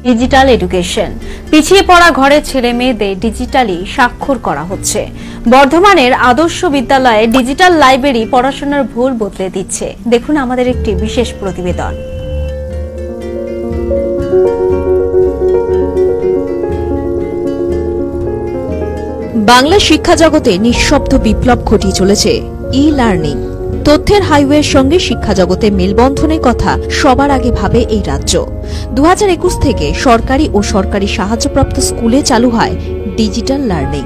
Digital education পিছিয়ে পড়া ঘরের ছেলে মেয়েদের ডিজিটালি স্বাক্ষর করা হচ্ছে। বর্ধমানের আদর্শ বিদ্যালয়ে ডিজিটাল লাইব্রেরি পড়াশোনার ভুল বদলে দিচ্ছে। দেখুন আমাদের একটি বিশেষ প্রতিবেদন। বাংলা শিক্ষা জগতে নিঃশব্দ বিপ্লব ঘটিয়ে চলেছে ই লার্নিং। তথ্যের হাইওয়ের সঙ্গে শিক্ষা জগতে মেলবন্ধনের কথা সবার আগে ভাবে এই রাজ্য। 2021 থেকে সরকারি ও সরকারি সাহায্যপ্রাপ্ত স্কুলে চালু হয় ডিজিটাল লার্নিং।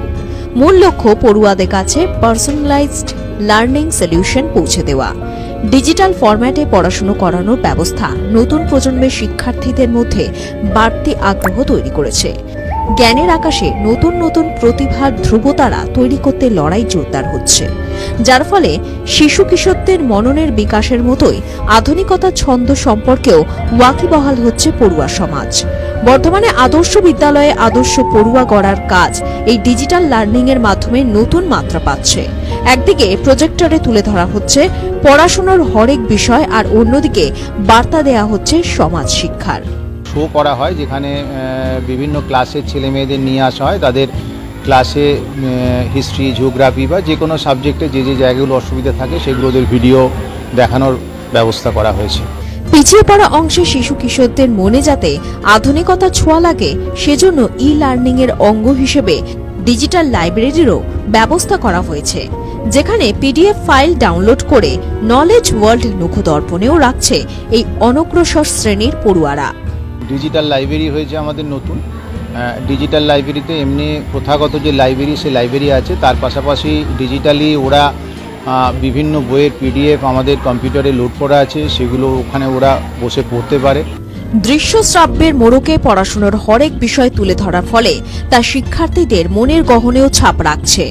মূল লক্ষ্য পড়ুয়াদের কাছে পার্সোনালাইজড লার্নিং সলিউশন পৌঁছে দেওয়া। ডিজিটাল ফরম্যাটে পড়াশোনা করানোর ব্যবস্থা নতুন প্রজন্মের শিক্ষার্থীদের মধ্যে বাড়তি আগ্রহ তৈরি করেছে। জ্ঞানের আকাশে নতুন নতুন প্রতিভার ধ্রুবতারা তৈরি করতে লড়াই জোরদার হচ্ছে, যার ফলে শিশু কিশোরদের মননের বিকাশের মতোই আধুনিকতা ছন্দ সম্পর্কেও ওয়াকিবহাল হচ্ছে পড়ুয়া সমাজ। বর্তমানে আদর্শ বিদ্যালয়ে আদর্শ পড়ুয়া গড়ার কাজ এই ডিজিটাল লার্নিং এর মাধ্যমে নতুন মাত্রা পাচ্ছে। একদিকে প্রজেক্টরে তুলে ধরা হচ্ছে পড়াশোনার হরেক বিষয়, আর অন্যদিকে বার্তা দেয়া হচ্ছে সমাজ শিক্ষার। শো করা হয় যেখানে বিভিন্ন ক্লাসের ছেলে মেয়েদের নিয়ে আসা হয়, তাদের ক্লাসে হিস্ট্রি, জিওগ্রাফি বা যে কোনো সাবজেক্টে যে যে জায়গাগুলো অসুবিধা থাকে সেগুলোদের ভিডিও দেখানোর ব্যবস্থা করা হয়েছে। পিছিয়ে পড়া অংশে শিশু কিশোরদের মনে যাতে আধুনিকতা ছোঁয়া লাগে, সেজন্য ই লার্নিং এর অঙ্গ হিসেবে ডিজিটাল লাইব্রেরিরও ব্যবস্থা করা হয়েছে, যেখানে পিডিএফ ফাইল ডাউনলোড করে নলেজ ওয়ার্ল্ড মুখদর্পণেও রাখছে এই অনগ্রসর শ্রেণীর পড়ুয়ারা। ডিজিটাল লাইব্রেরি হয়েছে আমাদের নতুন। ডিজিটাল লাইব্রেরিতে এমনি প্রথাগত যে লাইব্রেরি, সেই লাইব্রেরি আছে, তার পাশাপাশি ডিজিটালি ওরা বিভিন্ন বইয়ের পিডিএফ আমাদের কম্পিউটারে লোড করা আছে, সেগুলো ওখানে ওরা বসে পড়তে পারে। দৃশ্য শ্রাব্যের মোড়কে পড়াশোনার হরেক বিষয় তুলে ধরার ফলে তা শিক্ষার্থীদের মনের গহনেও ছাপ রাখছে,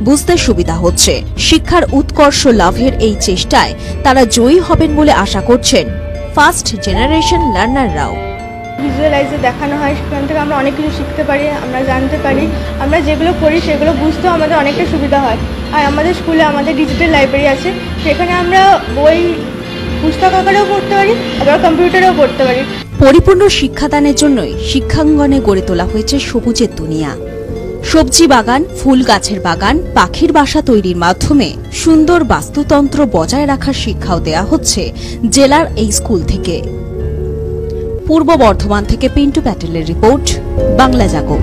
বুঝতে সুবিধা হচ্ছে। শিক্ষার উৎকর্ষ লাভের এই চেষ্টায় তারা জয়ী হবেন বলে আশা করছেন ফার্স্ট জেনারেশন লার্নাররাও। ভিজুয়ালাইজে দেখানো হয়, সেখান থেকে আমরা অনেক কিছু শিখতে পারি, আমরা জানতে পারি, আমরা যেগুলো পড়ি সেগুলো বুঝতেও আমাদের অনেকটা সুবিধা হয়। আর আমাদের স্কুলে আমাদের ডিজিটাল লাইব্রেরি আছে, সেখানে আমরা বই পুস্তক আকারেও পড়তে পারি, আবার কম্পিউটারেও পড়তে পারি। পরিপূর্ণ শিক্ষাদানের জন্যই শিক্ষাঙ্গনে গড়ে তোলা হয়েছে সবুজের দুনিয়া। সবজি বাগান, ফুল গাছের বাগান, পাখির বাসা তৈরির মাধ্যমে সুন্দর বাস্তুতন্ত্র বজায় রাখার শিক্ষাও দেয়া হচ্ছে জেলার এই স্কুল থেকে। পূর্ব বর্ধমান থেকে পিন্টু প্যাটেলের রিপোর্ট, বাংলা জাগো।